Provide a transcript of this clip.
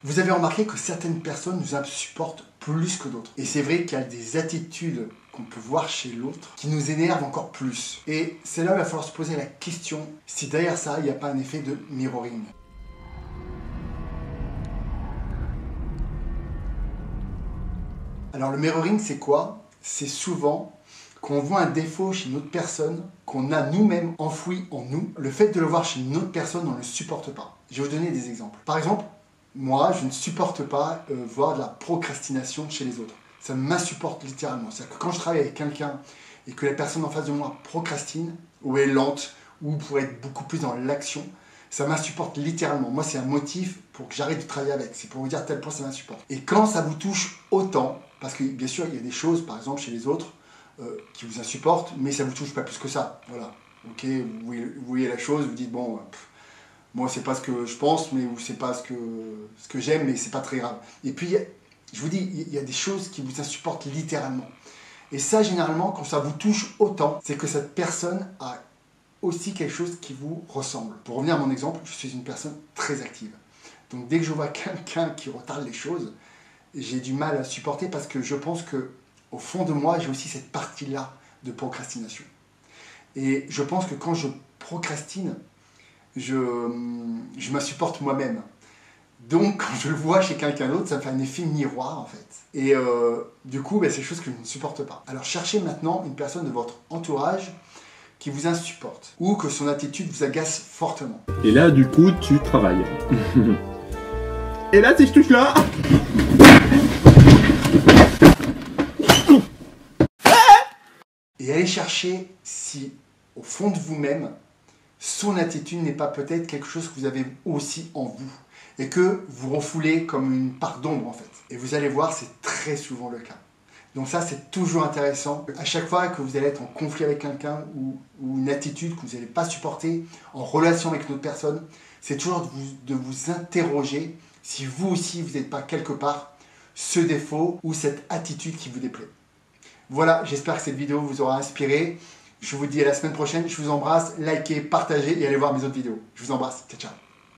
Vous avez remarqué que certaines personnes nous insupportent plus que d'autres. Et c'est vrai qu'il y a des attitudes qu'on peut voir chez l'autre qui nous énervent encore plus. Et c'est là où il va falloir se poser la question si derrière ça, il n'y a pas un effet de mirroring. Alors le mirroring, c'est quoi? C'est souvent qu'on voit un défaut chez une autre personne qu'on a nous-mêmes enfoui en nous. Le fait de le voir chez une autre personne, on ne le supporte pas. Je vais vous donner des exemples. Par exemple, moi, je ne supporte pas voir de la procrastination chez les autres. Ça m'insupporte littéralement. C'est-à-dire que quand je travaille avec quelqu'un et que la personne en face de moi procrastine, ou est lente, ou pourrait être beaucoup plus dans l'action, ça m'insupporte littéralement. Moi, c'est un motif pour que j'arrête de travailler avec. C'est pour vous dire à tel point ça m'insupporte. Et quand ça vous touche autant, parce que bien sûr, il y a des choses, par exemple, chez les autres, qui vous insupportent, mais ça ne vous touche pas plus que ça. Voilà. Ok, vous voyez la chose, vous dites, bon, moi, c'est pas ce que je pense, mais ou c'est pas ce que j'aime, mais c'est pas très grave. Et puis, je vous dis, il y a des choses qui vous insupportent littéralement. Et ça, généralement, quand ça vous touche autant, c'est que cette personne a aussi quelque chose qui vous ressemble. Pour revenir à mon exemple, je suis une personne très active. Donc, dès que je vois quelqu'un qui retarde les choses, j'ai du mal à supporter parce que je pense que au fond de moi, j'ai aussi cette partie-là de procrastination. Et je pense que quand je procrastine, je m'insupporte moi-même. Donc, quand je le vois chez quelqu'un d'autre, ça me fait un effet miroir, en fait. Et du coup, c'est quelque chose que je ne supporte pas. Alors, cherchez maintenant une personne de votre entourage qui vous insupporte ou que son attitude vous agace fortement. Et là, du coup, tu travailles. Et là, si je touche là... Et allez chercher si, au fond de vous-même, son attitude n'est pas peut-être quelque chose que vous avez aussi en vous et que vous refoulez comme une part d'ombre en fait. Et vous allez voir, c'est très souvent le cas. Donc ça, c'est toujours intéressant. À chaque fois que vous allez être en conflit avec quelqu'un ou une attitude que vous n'allez pas supporter en relation avec une autre personne, c'est toujours de vous interroger si vous aussi, vous n'êtes pas quelque part ce défaut ou cette attitude qui vous déplaît. Voilà, j'espère que cette vidéo vous aura inspiré. Je vous dis à la semaine prochaine. Je vous embrasse. Likez, partagez et allez voir mes autres vidéos. Je vous embrasse. Ciao, ciao.